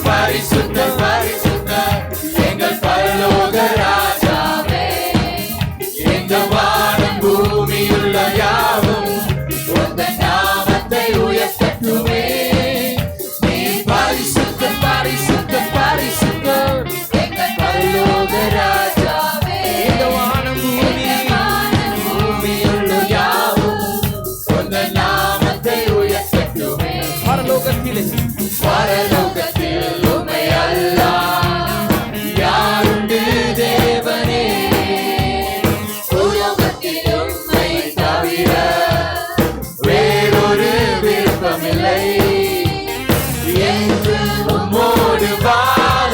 பரிசுத்தர் பரிசுத்தர் எங்கள் பரலோக ராஜாவே. இந்த வானம் பூமியுள்ள யாவும் உந்தன் நாமத்தை உயர்த்தட்டுமே. நீ பரிசுத்தர் பரிசுத்தர் பரிசுத்தர் எங்கள் பரலோக ராஜாவே. இந்த வானம் பூமியுள்ள யாவும் உந்தன் நாமத்தை உயர்த்தட்டுமே. பரலோகத்தில் உம்மை அல்லாஹ் யாருண்டு தேவனே. உலகத்தில் உம்மை தவிர வேறொரு விருப்பமில்லை. என்று உம்மோடு வாழ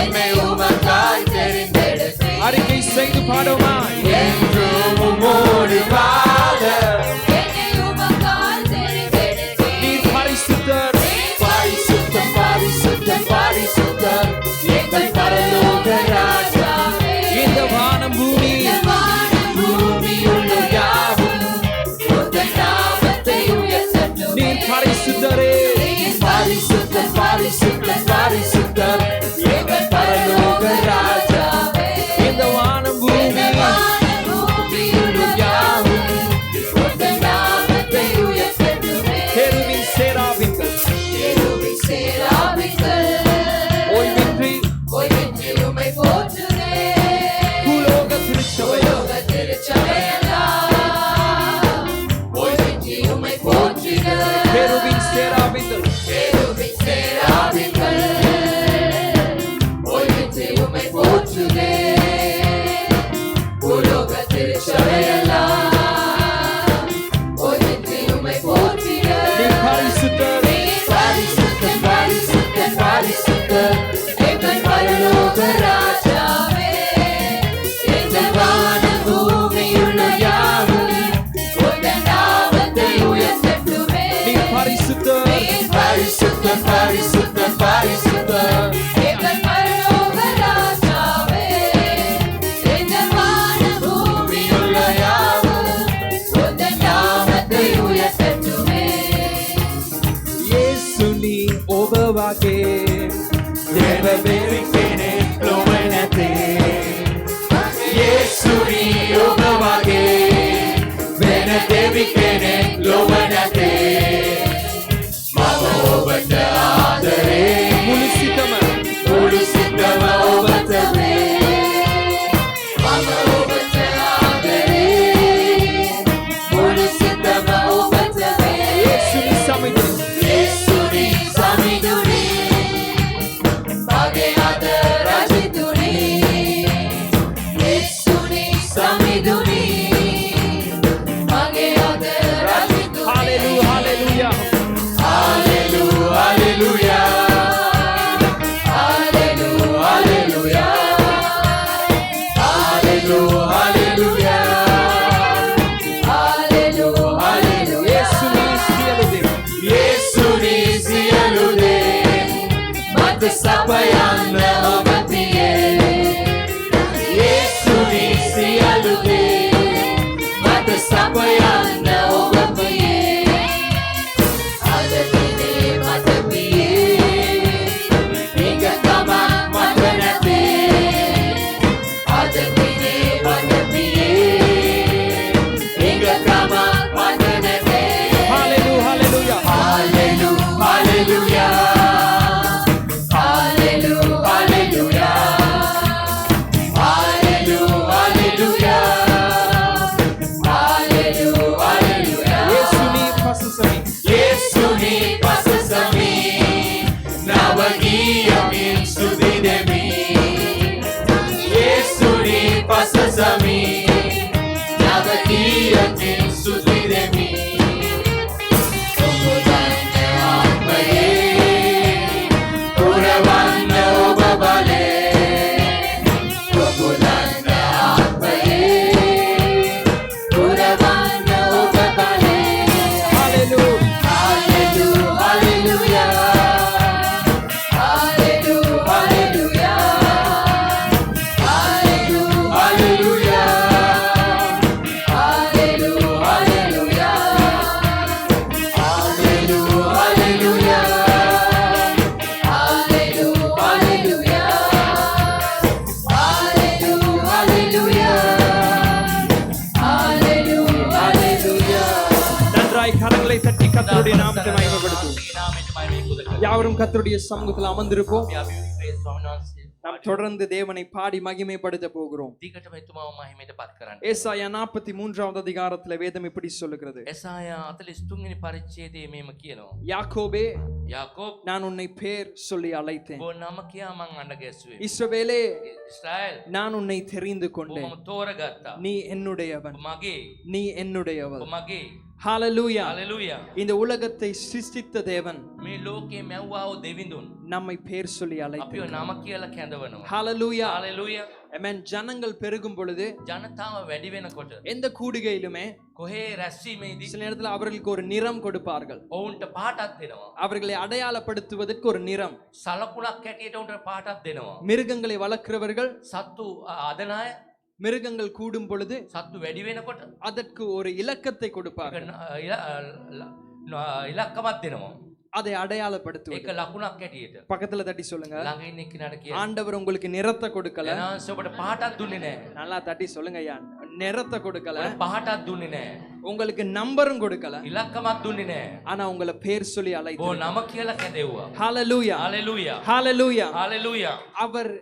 என்னை உமக்காய் தெரிந்தெடுத்தேன். அறிக்கை செய்து பாடுமா. என்று உம்மோடு வாழ என்னை உமக்காய் தெரிந்தெடுத்தேன். நீ பரிசுத்தர் பரிசுத்தர் பரிசுத்தர் பரிசுத்தர் எங்கள் பரலோக ராஜாவே. இந்த வானம் பூமியுள்ள யாவும் உந்தன் நாமத்தை உயர்த்தட்டுமே. நீ பரிசுத்தரே பரிசுத்தர் பரிசுத்தர் பரிசுத்தர் எங்கள் பரலோக ராஜாவே. இந்த வானம் பூமியுள்ள யாவும் உந்தன் நாமத்தை உயர்த்தட்டுமே. கேருபீன் சேராபீன்கள் ஓய்வின்றி உம்மை போற்றுகிறேன். பூலோக திருச்சபையெல்லாம் ஓய்வின்றி உம்மை போற்றுகிறேன். கேருபீன் சேராபீன்கள் ஓய்வின்றி உம்மை போற்றுகிறேன். பூலோக திருச்சபையெல்லாம் ஓய்வின்றி உம்மை போற்றுகிறேன். பரிசுத்தர் பரிசுத்தர் பரிசுத்தர் பரிசுத்தர் எங்கள் பரலோக ராஜாவே. இந்த வானம் பூமியுள்ள யாவும் உந்தன் நாமத்தை உயர்த்தட்டுமே. நீ பரிசுத்தர் பரிசுத்தர் பரிசுத்தர் பரிசுத்தர் எங்கள் பரலோக ராஜாவே. இந்த வானம் பூமியுள்ள யாவும் உந்தன் நாமத்தை உயர்த்தட்டுமே. இயேசு நீ ஓபவாகே தேவ ಬೇರಿಕೆನೆ ಲೋಮನತೆ. ಯೇಸು ನೀ ಓಬವಾಗೇ ಬೇನ ದೇವಿಕೆನೆ ಲೋಮನತೆ. ಮಮ ಓಬತ ಆದರೆ ಮುಳುಸಿತಮ ಓಬತವೇ. ಮಮ ಓಬತ ಆದರೆ ಮುಳುಸಿತಮ ಓಬತವೇ. ಯೇಸು ನೀ ಸಮಿದುನಿ ಯೇಸು ನೀ ಸಮಿದುನಿ ಬಗೆಯಾದ ರಾಜಿದುನಿ. ಯೇಸು ನೀ ಸಮಿದುನಿ ಬಗೆಯಾದ ರಾಜಿದುನಿ. Hallelujah hallelujah hallelujah hallelujah hallelujah hallelujah hallelujah hallelujah. Yesu ನೀ ಸಿಯಲುದೆ ಮತ ಸಭೆಯನ್ನ ಒಗತಿಯೇ. ಯೇಸು ನೀ ಸಿಯಲುದೆ ಮತ ಸಭೆಯನ್ನ ಒಗತಿಯೇ. ಅದಕ್ಕೆ ಮತಪಿಯೇ ಈಗ ಕಮ ಮತನತೆ. ಅದಕ್ಕೆ ಮತಪಿಯೇ ಈಗ ಕಮ ಮತನತೆ. Hallelujah hallelujah hallelujah hallelujah hallelujah hallelujah hallelujah. Yesu ನೀ ಪಸಸಮಿ ನವಗೀಯಮಿನ್ ಸ್ತುತಿದೆಮಿ. ಯೇಸು ನೀ ಪಸಸಮಿ ನವಗೀಯಮಿನ್ ಸ್ತುತಿದೆಮಿ. ಆತ್ಮಯೇ ಪುರವನ್ನ ಒಬ್ಬಬಲೆ. ನನ್ನ ಆತ್ಮಯೇ ಪುರವನ್ನ ಒಬ್ಬಬಲೆ. ಹಾಲೆಲೂಯಾ கர்த்தருடைய நாமத்தை மகிமைப்படுத்துவோம். யாவரும் கர்த்தருடைய சமூகத்தில் அமர்ந்திருப்போம். நாம் தொடர்ந்து தேவனை பாடி மகிமைப்படுத்த போகிறோம். ஏசாயா 43வது அதிகாரத்தில் வேதம் இப்படி சொல்லுகிறது. யாக்கோபே, நான் உன்னை பேர் சொல்லி அழைத்தேன். இஸ்ரவேலே, நான் உன்னை தெரிந்து கொண்டேன். நீ என்னுடையவன், நீ என்னுடையவன். ஹalleluya. இந்த உலகத்தை சிருஷ்டித்த தேவன் நம்மை பேர் சொல்லி அழைத்தார். ஹalleluya. ஆமென். ஜனங்கள் பெருகும் பொழுது, எந்த கூடுகையிலுமே சில நேரத்தில் அவர்களுக்கு ஒரு நிறம் கொடுப்பார்கள். அவர்களை அடையாளப்படுத்துவதற்கு ஒரு நிறம். மிருகங்களை வளர்க்கிறவர்கள் மிருகங்கள் கூடும் பொழுது அதற்கு ஒரு இலக்கத்தை கொடுப்பார்கள். அதை அடையாளப்படுத்துவது. பக்கத்துல தட்டி சொல்லுங்க, ஆண்டவர் உங்களுக்கு நிறத்தை கொடுக்கல. நல்லா தட்டி சொல்லுங்க, நிறத்தை கொடுக்கல. உங்களுக்கு நம்பரும் கொடுக்கல. ஆனா உங்களை பேர் சொல்லி அழைத்தார். ஹalleluya. ஹalleluya. அவர்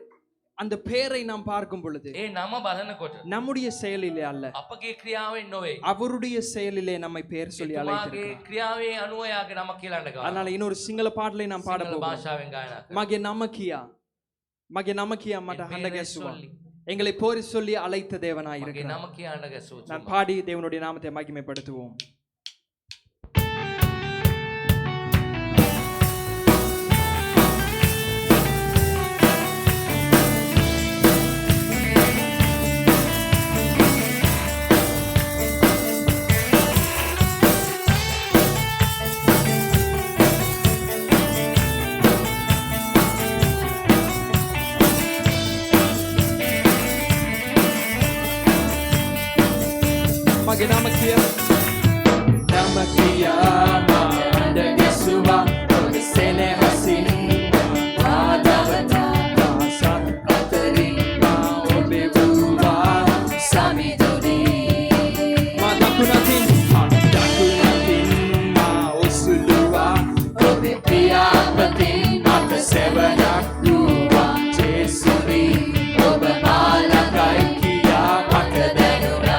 அந்த பேரை நாம் பார்க்கும் பொழுது நம்முடைய செயலிலே அல்ல, அவருடைய செயலிலே நம்மை பேர் சொல்லி அழைத்தார். அதனால இன்னொரு சிங்கள பாடலை நாம் பாட போகிறோம். மகே நமக்கியா, மகே நமக்கியா மட ஹண்டகேசுவா, எங்களை பேர் சொல்லி அழைத்த தேவனாயிருக்கிறார். நான் பாடி தேவனுடைய நாமத்தை மகிமைப்படுத்துவோம். Mage namakia, namakia, manda Yeshua, sene hasin, adavata, kasat atari, ma obebuva, samidoni, madakunatin, ma osuluva, obepiapatin, mata sevanakuva, Jesuri, obamalakai kia makadenura.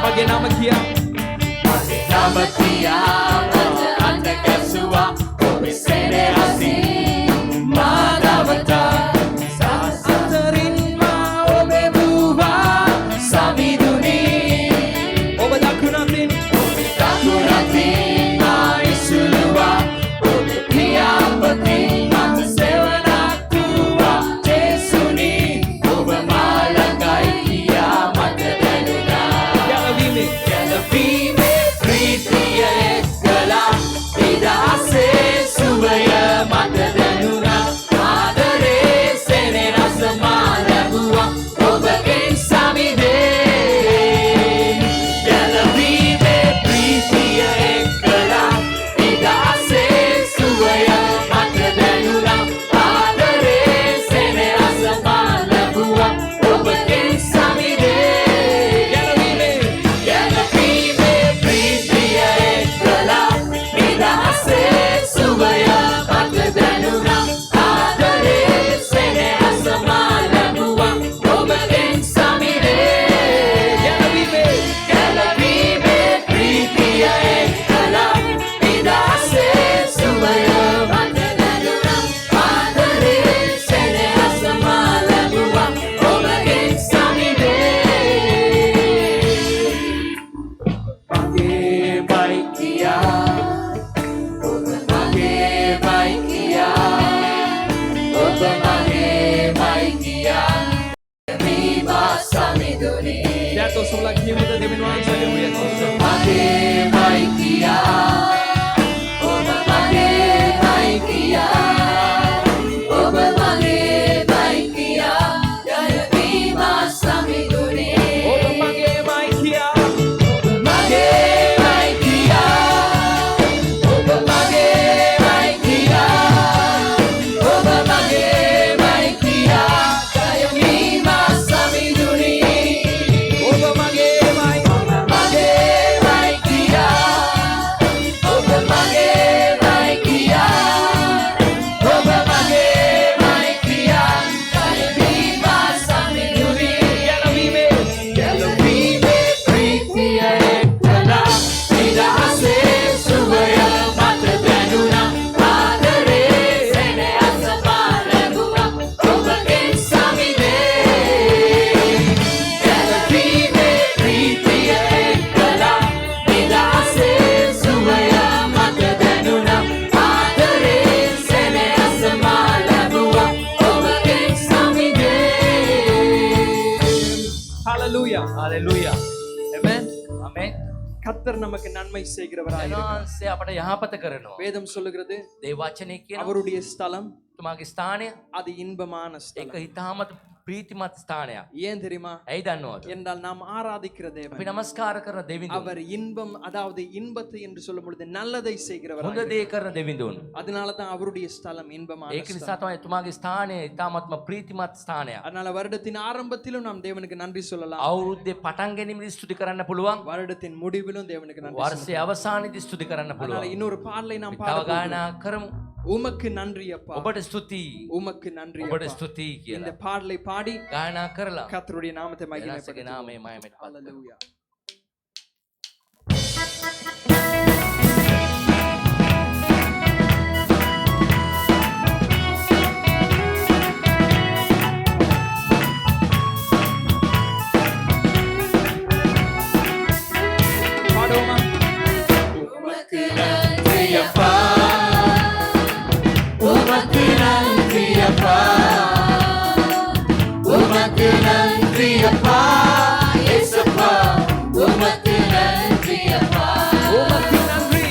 Mage namakia, mage namakia, anda kasua, obe sene hasi, madavata, sasarin ma obe buva, samiduni, obe dakunatin, ma isuluwa, obe piapati, mata sevanakuwa, Jesuni, obe malakai kia makadenuna. Yalavime pritiya ekala, idase suvaya makadenuna, adare sene rasamalaguwa, obagen samide. Yalavime pritiya ekala, idase suvaya makadenuna, adare sene rasamalaguwa, obagen samide. Dato sulla chiesa di Minuanza di Uiacosa. Mage maikia, oba mage maikia, oba mage maikia, ya viva samiduni. Oba mage maikia, mage maikia, oba mage maikia, oba mage maikia, ya viva samiduni. Oba mage maikia, oba கர்த்தர் நமக்கு நன்மை செய்கிறவராய் இருக்கிறார். උන්වහන්සේ අපට යහපත කරනවා. வேதம் சொல்லுகிறது දේ වචනේ කියනවා அவருடைய ஸ்தலம் තුමාගේ ස්ථානය அது இன்பமான ஸ்தலம். ඒක හිතාමත් ප්‍රීතිමත් ස්ථානයක්. ஏன் தெரியுமா? ඇයි දන්නවද? என்றால் நாம் ஆராதிக்கிற අපි தேவன் නමස්කාර කරන දෙවිඳුන්. அவர் இன்பம், அதாவது இன்பத்தை என்று சொல்லும் பொழுது நல்லதை செய்கிறவர். හොඳ දේ කරන දෙවිඳුන්. அதனால தான் அவருடைய ஸ்தலம் இன்பமான ඒක ஸ்தலம். නිසා තමයි තුමාගේ ස්ථානය ඉතාමත්ම ප්‍රීතිමත් ස්ථානයක්. அதனால வருடத்தின் ஆரம்பத்திலும் நாம் தேவனுக்கு நன்றி சொல்லலாம். අවුරුද්දේ පටන් ගැනීමේදී ස්තුති කරන්න පුළුවන්. வருடத்தின் முடிவிலும் தேவனுக்கு நன்றி சொல்லலாம். වර්ෂයේ අවසානයේදී ස්තුති කරන්න அதனால පුළුවන්. இன்னொரு பாடலை நாம் තව பாடுவோம். ගායනා කරමු. உமக்கு நன்றி அப்பா, ඔබට ස්තුතියි. உமக்கு நன்றி ඔබට அப்பா. ස්තුතියි இந்த කියලා பாடலை பாடி ගායනා කරලා கர்த்தருடைய நாமத்தை එයාගේ மகிமைப்படுத்துவோம். නාමයේ මහිමයට පත් කරමු. ஹalleluya. பாடுவோமா? உமக்கு நன்றி அப்பா, உமக்கு நன்றி அப்பா, உமக்கு நன்றி அப்பா, இயேசுப்பா, உமக்கு நன்றி அப்பா, உமக்கு நன்றி,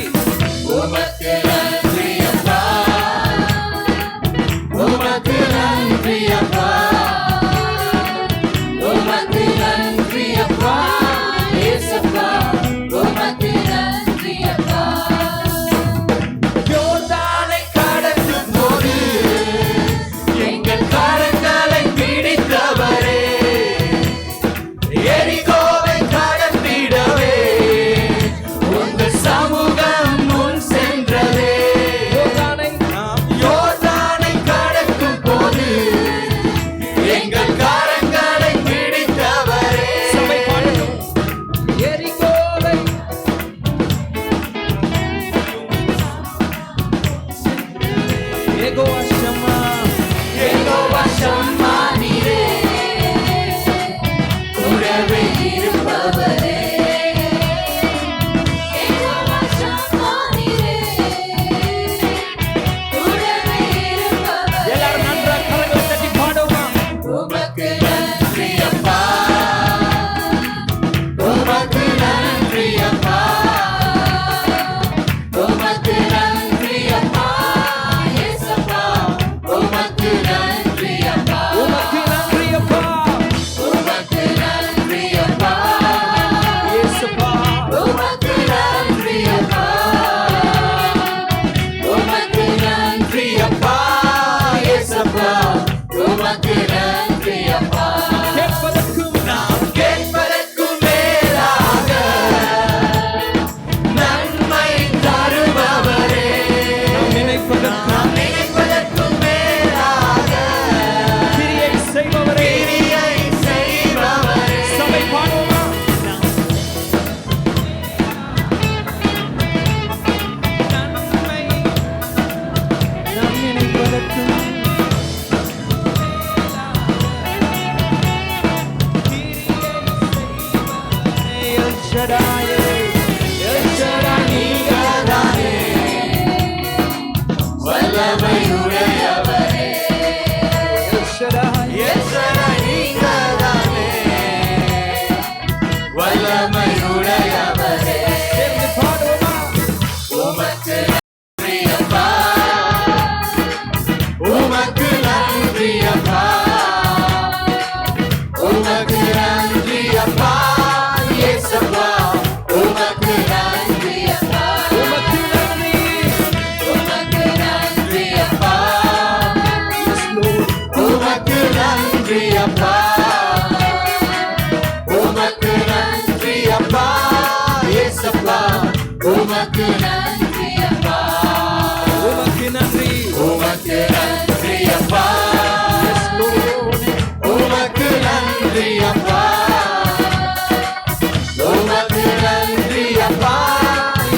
உமக்கு நன்றி அப்பா, உமக்கு நன்றி அப்பா, உமக்கு நன்றி அப்பா, இயேசுப்பா, உமக்கு நன்றி அப்பா. யோர்தானை கடக்கும் போது எங்கள் கரங்களை பிடித்தவரே, எரிகோவை கடந்திடவே உங்கள் சமூகம் முன் சென்றதே. யோர்தானை நாம் யோர்தானை கடக்கும் போது எங்கள் கரங்களை பிடித்தவரே. சபை பாடட்டும். எரிகோவை யெகோவா ஷம்மா, யெகோவா ஷம்மா நீரே, கூடவே இருப்பவரே. யெகோவா ஷம்மா நீரே, கூடவே இருப்பவரே. எல்லாரும் நன்றாக கரங்களை தட்டி பாடுவோமா? உமக்கு நன்றி அப்பா, உமக்கு நன்றி அப்பா, உமக்கு நன்றி அப்பா, இயேசுப்பா, உமக்கு நன்றி அப்பா, உமக்கு நன்றி அப்பா, உமக்கு நன்றி அப்பா, இயேசுப்பா, உமக்கு நன்றி அப்பா, உமக்கு நன்றி அப்பா, இயேசுப்பா, உமக்கு நன்றி அப்பா. கேட்பதற்கும் நாம் கேட்பதற்கும் மேலாக நன்மை தருபவரே, நாம் நினைப்பதற்கும் நாம் நினைப்பதற்கும் மேலாக கிரியை செய்பவரே. கிரியை செய்பவரே. சபை பாடுவோமா? நன்மை நாம் நினைப்பதற்கும் எல் ஷடாயே, எல் ஷடாய் நீங்கதானே வல்லமையுடையவரே, எல் ஷடாய் எஸ்ஸரா நீங்கதானே வல்லமையுடையவரே. சேர்ந்து பாடுவோமா? உமக்கு நன்றி அப்பா, உமக்கு நன்றி அப்பா, உமக்கு நன்றி அப்பா, இயேசுப்பா, உமக்கு நன்றி அப்பா, உமக்கு நன்றி, உமக்கு நன்றி அப்பா, Yes, Lord. உமக்கு நன்றி அப்பா, உமக்கு நன்றி அப்பா, இயேசுப்பா, உமக்கு நன்றி அப்பா, உமக்கு நன்றி, உமக்கு நன்றி அப்பா, Yes, Lord. உமக்கு நன்றி அப்பா, உமக்கு நன்றி அப்பா,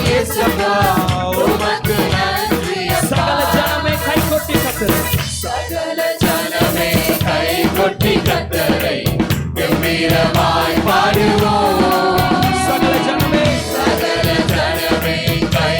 இயேசுப்பா, உமக்கு நன்றி அப்பா. சகல ஜனமே கைகொட்டி கர்த்தரை, சகல ஜனமே கை கொட்டி கர்த்தரை கம்பீரமாய் பாடுவோம். சகல ஜனமே சகல ஜனமே கை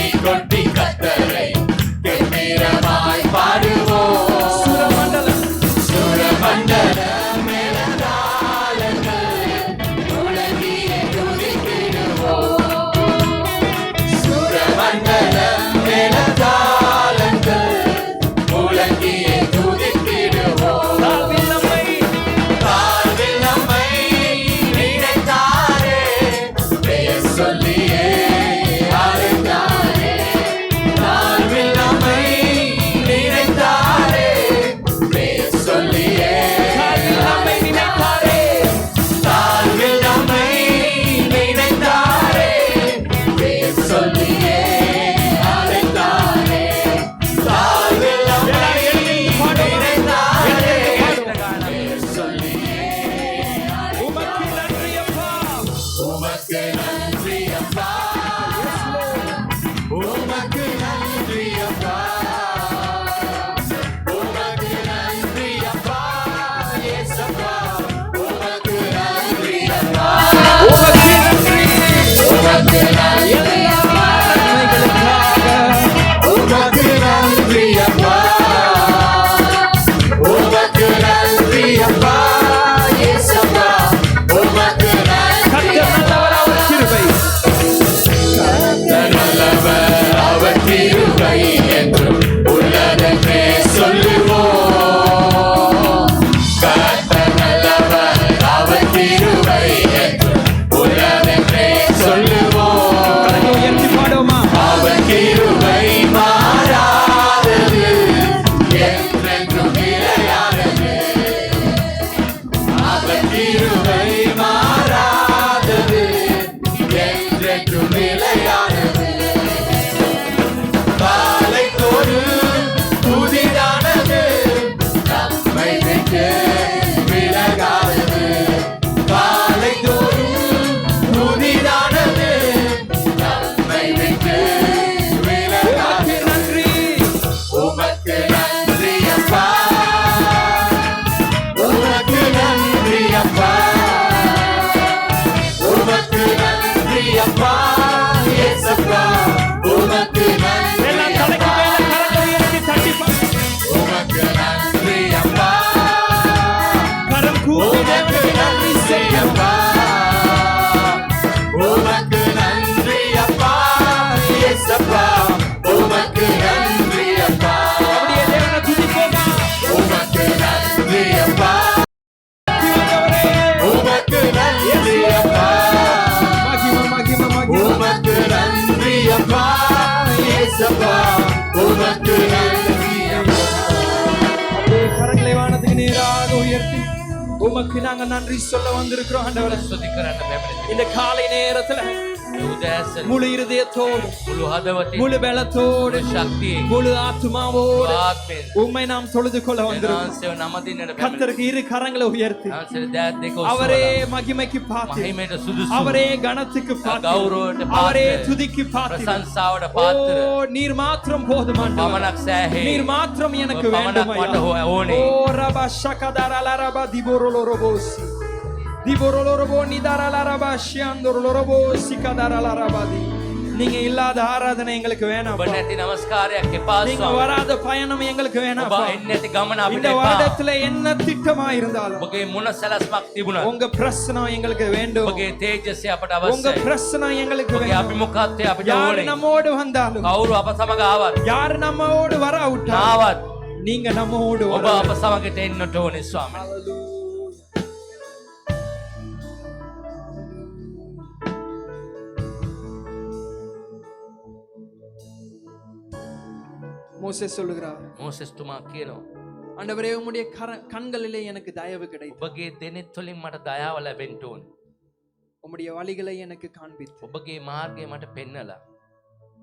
என்றும் உள்ளதென்றே சொல்லுவோம். கர்த்தர் நல்லவர், அவர் கிருபை என்றும் உள்ளதென்றே சொல்லுவோம். உயர்த்தி பாடுவோமா? அவர் கிருபை மாறாதது, என்றென்றும் நிலையானது. அவர் கிருபை மாறாதது, என்றென்றும் நிலையானது. காலைதோறு புதிதானது, நம்மை விட்டு விலகாதது. காலைதோறும் புதிதானது, நம்மை விட்டு விலகாதது. நன்றி. உமக்கு நன்றி அப்பா, உமக்கு நன்றி அப்பா, உமக்கு நன்றி அப்பா, இயேசப்பா, உமக்கு நன்றி எல்லாம் தலைக்கு அப்பா, மேல கரங்களை உயர்த்தி தட்டி பாடு. உமக்கு நன்றி அப்பா, கரம் கூப்பி உமக்கு நன்றி அப்பா, உமக்கு நன்றி அப்பா, இயேசப்பா, உமக்கு நன்றி அப்பா, அப்படியே தேவனை துதிப்போமா? உமக்கு நன்றி அப்பா, ஆண்டவரே, உமக்கு நன்றி அப்பா, மகிமை, மகிமை, மகிமை. உமக்கு நன்றி அப்பா, இயேசப்பா, உமக்கு நன்றி அப்பா. அப்படியே கரங்களை வானத்துக்கு நேராக உயர்த்தி உமக்கு நாங்க நன்றி சொல்ல வந்திருக்கிறோம் ஆண்டவரே. ස්තුතිකරන්න පැමිණි. இந்த காலை நேரத்துல උදෑසන முழு இருதயத்தோடு, මුළු හදවතින් முழு பலத்தோடு, ශක්තියෙන් முழு ஆத்மாவோடு ආත්මයෙන් உம்மை நாம் தொழுது கொள்ள வந்திருக்கிறோம். වහන්සේව නමදින්නට පැමිණි. கர்த்தருக்கு இரு கரங்களை உயர்த்தி වහන්සේ දෑත් දෙක அவரே ඔසවලා மகிமைக்கு பாத்திர, මහිමයට සුදුසු அவரே கனத்துக்கு பாத்திர, ගෞරවයට அவரே පාත්‍ර துதிக்கு பாத்திர. ප්‍රශංසාවට ஓ, පාත්‍ර நீர் மாத்திரம் போதும் ஆண்டவரே. පමණක් සෑහේ நீர் மாத்திரம் எனக்கு பமனக் வேண்டும் ஐயா. மட்ட ஓனே. ஓ ரபா ஷகதரல ரபா திபோரோலோரோபோசி திபோரோலோரோபோ நிதரல ரபா ஷியாந்தோரோலோரோபோசி கதரல ரபாதி. நீங்க இல்லாத ஆராதனை எங்களுக்கு வேணாம். ඔබ නැති නමස්කාරයක් එපා நீங்க ස්වාමී. வராத பயணம் எங்களுக்கு வேணாம். ඔබ එන්නේ නැති ගමන අපිට இந்த එපා. வருடத்துல என்ன திட்டமா இருந்தாலும் ඔබගේ මොන සැලැස්මක් තිබුණත් உங்க பிரசனம் எங்களுக்கு வேண்டும். ඔබගේ තේජස්ය අපට உங்க අවශ්‍යයි. பிரசனம் எங்களுக்கு ඔබගේ வேண்டும். අභිමුඛත්වය අපිට யாரு ඕනේ. நம்மோடு வந்தாலும், කවුරු අප සමග ආවත් யாரு நம்மோடு வராவிட்டாலும் ආවත් நீங்க நம்மோடு ඔබ வர අප සමගට එන්නට ඕනේ ස්වාමී. மோசே சொல்லுகிறார், මෝසෙස්තුමා කියනවා ஆண்டவரே உம்முடைய கண்களிலே எனக்கு தயவு கிடைத்தது. ඔබගේ දෙනෙත් වලින් මට දයාව ලැබෙන්න ඕනේ. உம்முடைய வழிகளை எனக்கு காண்பித்து, ඔබගේ මාර්ගය මට පෙන්නලා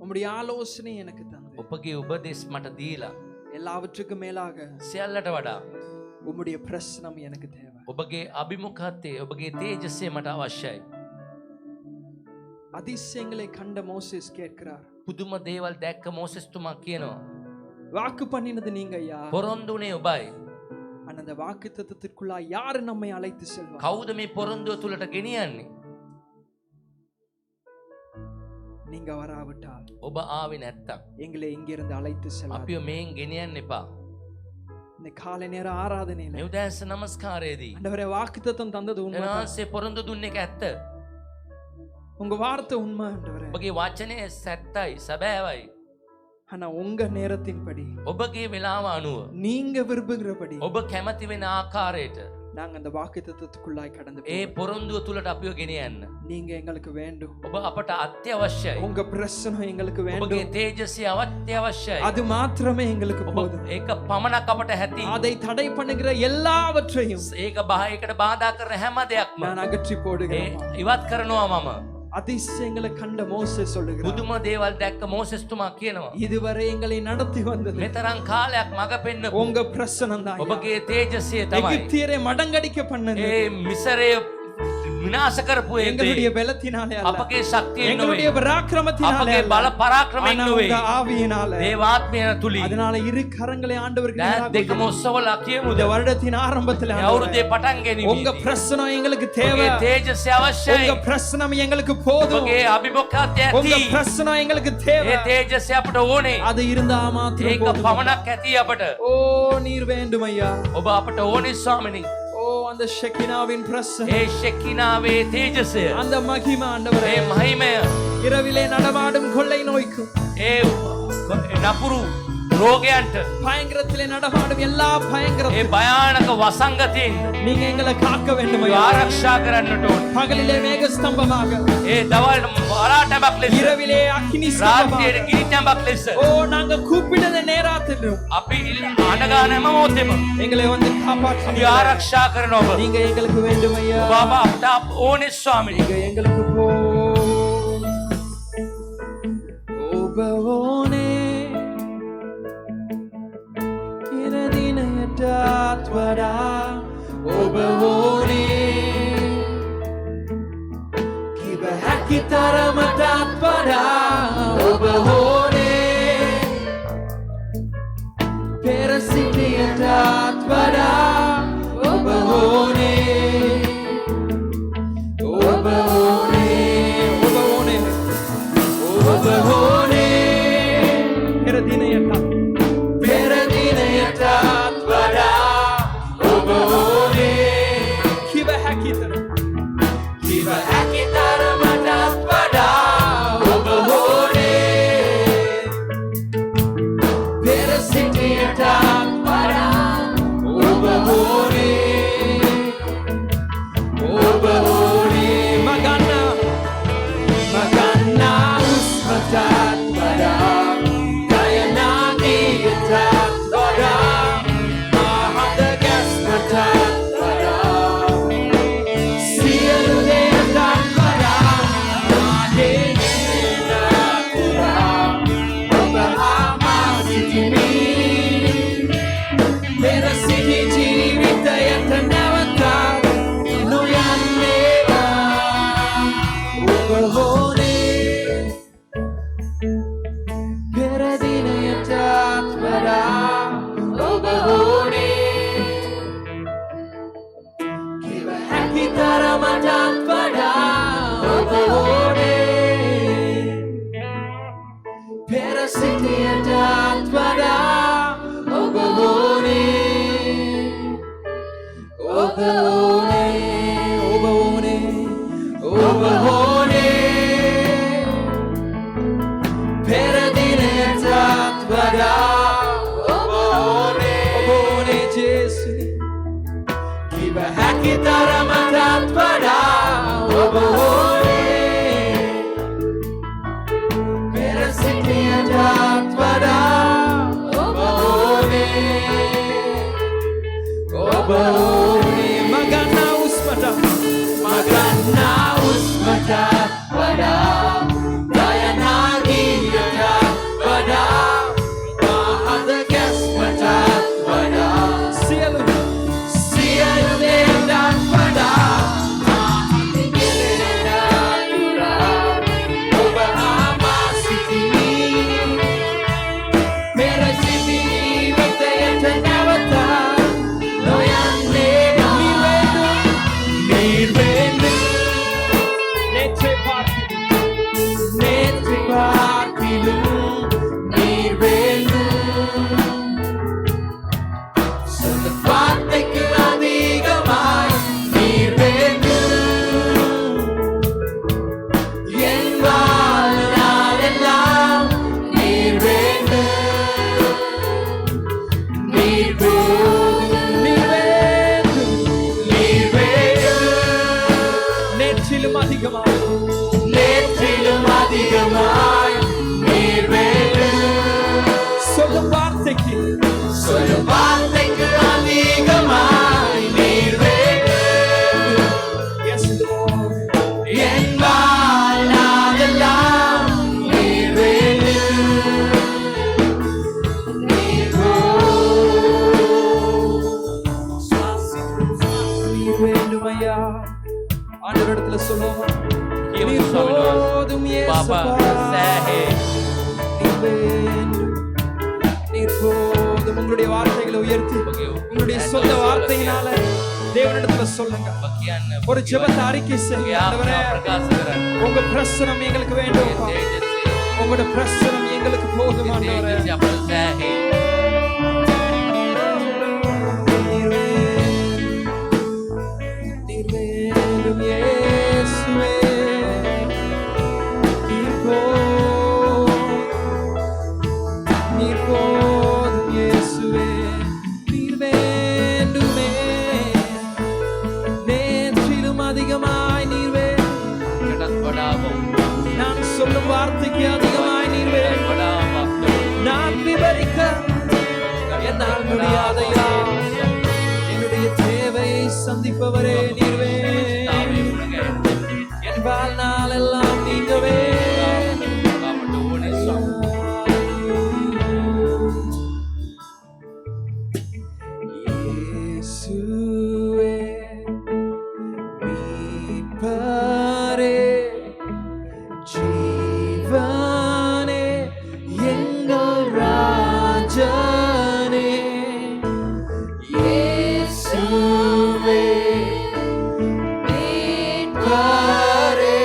உம்முடைய ஆலோசனை எனக்கு தந்து, ඔබගේ උපදෙස් මට දීලා எல்லாவற்றுக்கும் மேலாக සියල්ලට වඩා உம்முடைய பிரசனம் எனக்கு தேவை. ඔබගේ අභිමුඛත්වය ඔබගේ තේජස්ය මට අවශ්‍යයි. அதிசயங்களை கண்ட மோசேஸ் கேட்கிறார், පුදුම දේවල් දැක්ක මෝසෙස්තුමා කියනවා வாக்கு பண்ணினது நீங்க ஐயா, පොරොන්දුනේ ඔබයි. அந்த வாக்கு தத்துவத்திற்குள்ளா யாரு நம்மை அழைத்து செல்வார்? කවුද මේ පොරොන්දුව තුලට ගෙනියන්නේ? நீங்க வராவிட்டால் ඔබ ආවේ නැත්තම් எங்களை இங்கிருந்து அழைத்து செல்வார். අපිව මේන් ගෙනියන්න එපා. இந்த காலை நேர ஆராதனையில මේ උදෑස නමස්කාරයේදී ஆண்டவரே வாக்கு தத்துவம் தந்தது உண்மை. එනවාසේ පොරොන්දු දුන්න එක ඇත්ත. உங்க வார்த்தை உண்மை ஆண்டவரே. ඔබගේ වචනේ සැත්තයි සැබෑවයි. ஆனா உங்க நேரத்தின்படி, ඔබගේ වෙලාව අනුව நீங்க விரும்புகிறபடி ඔබ කැමති වෙන ආකාරයට நாங்க அந்த வாக்கு தத்துவத்துக்குள்ளாய் கடந்து ඒ පොරොන්දුව තුලට අපිව ගෙනියන්න. நீங்க எங்களுக்கு வேண்டும். ඔබ අපට අත්‍යවශ්‍යයි. உங்க பிரசனம் எங்களுக்கு ඔබගේ வேண்டும். තේජස්ය අත්‍යවශ්‍යයි. அது மாத்திரமே எங்களுக்கு ඔබ போதும். ඒක පමණක් අපට ඇති. அதை தடை பண்ணுகிற எல்லாவற்றையும் ඒක බාහිරකට බාධා කරන හැම දෙයක්ම நான் அகற்றி போடுகிறேன். ඉවත් කරනවා මම. அதிசயங்களை கண்ட மோசே சொல்லுகிறார், බුදුම දේවල් දැක්ක මෝසෙස්තුමා කියනවා இதுவரை எங்களை நடத்தி வந்தது මෙතරම් කාලයක් මග පෙන්නපු உங்க பிரசனம் தான். ඔබගේ තේජස්ය තමයි. எகிப்தியரை மடங்கடிக்க பண்ணது ඒ මිසරය විනාශ කරපු ඒ எங்களுடைய பலத்தினாலே அல்ல, අපගේ ශක්තියෙන් எங்களுடைய නෙවෙයි. பராக்கிரமத்தினாலே අපගේ அல்ல, බල පරාක්‍රමයෙන් ஆனா නෙවෙයි. உங்க ஆவியினாலே. දේවාත්මය තුලින් அதனால இரு கரங்களை ஆண்டவருக்கு දැත් நேராக දෙකම ඔස්සවලා කියමුද? இந்த வருடத்தின் ஆரம்பத்தில் මේ අවුරුද්දේ පටන් உங்க ගැනීම. பிரசனம் எங்களுக்கு தேவை. ඔබගේ තේජස්ය අවශ්‍යයි. உங்க பிரசனம் எங்களுக்கு போதும். ඔබගේ අභිමුඛත්වය உங்க ඇති. பிரசனம் எங்களுக்கு தேவை. ඒ තේජස්ය අපට ඕනේ. அது இருந்தா மாத்திரம் ඒක போதும். පමණක් ඇති අපට. ஓ நீர் வேண்டும் ஐயா. ඔබ අපට ඕනේ ස්වාමිනී. ஓ அந்த ஷெக்கினாவின் பிரசனம், ඒ ශෙකිනාවේ තේජසය, அந்த மகிமை ஆண்டவரே, ඒ මහිමය, இரவிலே நடமாடும் கொள்ளை நோய்க்கும் ඒ නපුරු රෝගයන්ට பயங்கரத்திலே நடமாடும் எல்லா ඒ பயங்கரத்தையும் භයානක වසංගතයෙන් நீங்க எங்களை காக்க வேண்டும் ஐயா. ආරක්ෂා කරන්නට ඕන. பகலிலே மேக ஸ்தம்பமாக, ඒ දවල්ට වරාටමක් ලෙස இரவிலே அக்கினி රාත්‍රියේ ஸ்தம்பமாக. ගිනිතැඹක් ලෙස ஓ நாங்க கூப்பிடுற நேரத்திலும் අපි අනගාන හැම මොහොතෙම எங்களை வந்து காப்பாற்று. ආරක්ෂා කරන ඔබ நீங்க எங்களுக்கு வேண்டும் ஐயா. ඔබ අපට ඕනේ ස්වාමීනි. நீங்க எங்களுக்கு ඔබෝනේ ඉරදිනයටත් වඩා ඔබෝනේ කිව හැකි තරමටත් වඩා ඔබෝනේ පෙර සිටියටත් වඩා ඔබෝනේ ඔබෝනේ ඔබෝනේ ඔබෝනේ පෙර දිනයටත් වඩා ඔබෝනේ කිව හැකි තරමටත් වඩා ඔබෝනේ පෙර සිටියටත් වඩා ඔබෝනේ ඔබෝනේ මගන්නා උස්මටත් වඩා දයනාගීයටත් වඩා මහත ගැස්මටත් වඩා සියලු දේටත් වඩා මාගේ ජීවිතයට ඔබ ආමා සිටිමි පෙර සිටි ජීවිතයට නැවතත් නොයන්නේවා ඔබ හෝනේ පෙර දිනයටත් වඩා ඔබ හෝනේ කිව හැකි තරමටත් වඩා ඔබ හෝනේ පෙර සිටියටත් වඩා ඔබ හෝනේ ඔබ හෝනේ ඔබ හෝනේ ඔබ හෝනේ පෙර දිනයටත් වඩා ඔබෝනේ ජේසු කිව හැකි තරමටත් වඩා ඔබෝනේ පෙර සිටියටත් වඩා ඔබෝනේ ඔබෝනේ මගන්නා උස්මටත් වඩා දයනාගීයටත් වඩා මහත ගැස්මටත් වඩා සියලු දේටත් වඩා මහත ගැස්මටත් ඔබ ආමා සිටිමි පෙර සිටි ජීවිතයට නැවතත් නොයන්නේවා නිර්වෙන්න नेत्रे पार्थिलु निर्वेलु सुलभात्तैक्कु अधिगमाय निर्वेलु एन வாழ்நாளெல்லாம் निर्वेलु நேற்றிலும் அதிகமாய் நீர்வேலு சொல்லும் வார்த்தைக்கு அதிகமாய் நீர்வேலு என் வாழ்நாளெல்லாம் நீர்வேலு நீர்வேலும் ஐயா ஆண்டவரிடத்துல சொல்லுவோம் பாப்பா சேஹே நீர் போதும் உங்களுடைய வார்த்தைகளை உயர்த்தி உங்களுடைய சொந்த வார்த்தையினால தேவனிடத்துல சொல்லுங்க ஒரு ஜெபத்தை அறிக்கை செய்யுங்க ஆண்டவரே உங்க பிரசனம் எங்களுக்கு வேண்டும் உங்களுடைய பிரசனம் எங்களுக்கு போதும் ஆண்டவரே நீர்வேலும் இயேசுவே முடியாதையா என்னுடைய தேவையை சந்திப்பவரே நீர்வே என் வாழ்நாள் எல்லாம் நீங்கவே இயேசுவே மீட்பரே ஜீவனே எங்கள் ராஜனே இயேசுவே மீட்பரே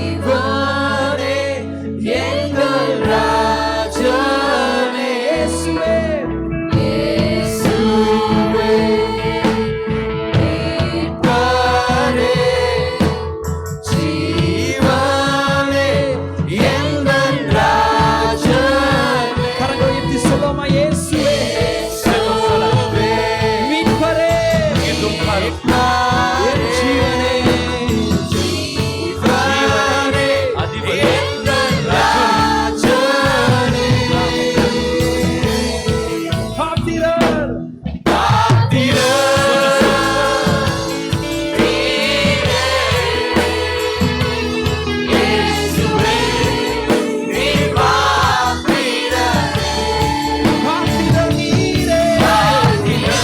ஜீவனே எங்கள் ராஜனே இயேசுவே இயேசுவே மீட்பரே ஜீவனே எங்கள் ராஜனே கரங்களை உயர்த்தி சொல்லுமா இயேசுவே மீட்பரே என் ஜீவனே ஜீவனே எங்கள் ராஜனே பாத்திரர் பாத்திரர் நீரே பாத்திரர்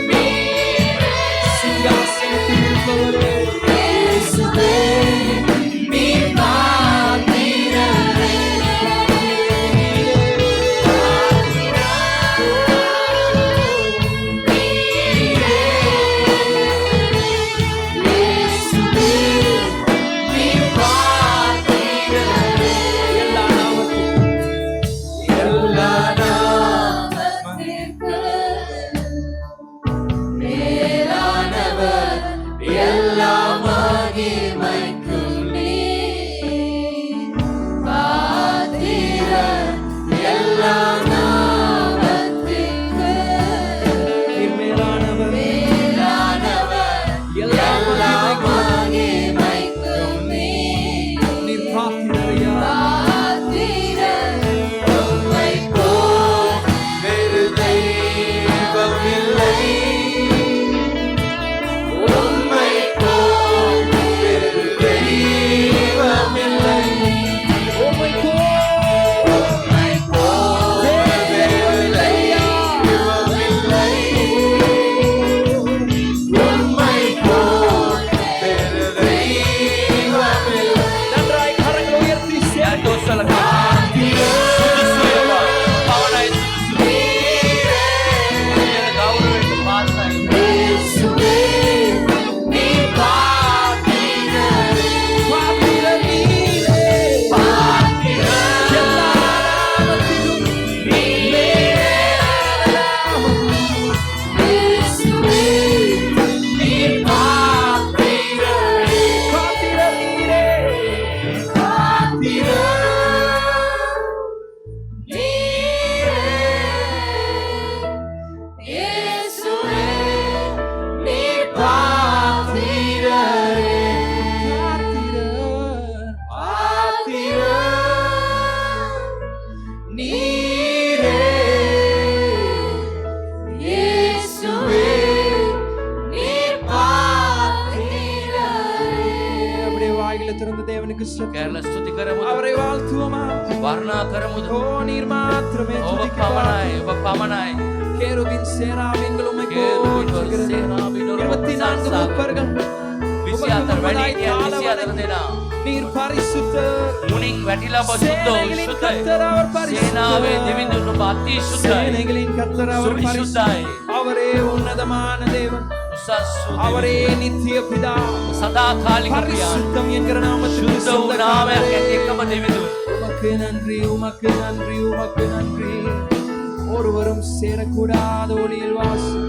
நீரே சிங்காசனத்தில் இருப்பவரே இயேசுவே நீ பாத்திரரே இயேசுவே நீ பாத்திரரே எல்லா நாமத்திற்கு மேலானவர் எல்லா மகிமைக்கும் நீர் பாத்திரர் எல்லா நாமத்திற்கு நீர் மேலானவர் எல்லா மகிமைக்கும் நீர் பாத்திரரையா உம்மை போல் வேறு தெய்வம் இல்லை உம்மை போல் வேறு தெய்வம் இல்லை உம்மை போல் வேறு தெய்வம் இல்லை உம்மை போல் வேறு தெய்வம் இல்லை நன்றாய் கரங்களை உயர்த்தி சேர்த்து இயேசுவே நீ பாத்திரரே பாத்திரர் நீரே எல்லா நாமத்திலும் இயேசுவே நீ பாத்திரரே பாத்திரர் நீரே இயேசுவே நீ பாத்திரரே நீரே இயேசுவே நீ பாத்திரரே அப்படியே வாயில திறந்த தேவனுக்கு அவரை வாழ்த்துவோமா ஓ நீர் மாத்திரமே துதிக்கப்படுவாய் கேருபீன் சேராபீன்கள் உம்மை போற்றுகிறது 24 மூப்பர்கள் நீர் பரிசுத்தர் சேனைகளின் கர்த்தர் அவர் பரிசுத்தர் சேனைகளின் கர்த்தர் அவர் பரிசுத்தர் அவரே உன்னதமான தேவன் அவரே நித்திய பிதா பரிசுத்தம் என்கிற நாமத்துக்கு சொந்தக்காரரே உமக்கு நன்றி உமக்கு நன்றி உமக்கு நன்றி ஒருவரும் சேரக்கூடாத ஒளியில் வாசம்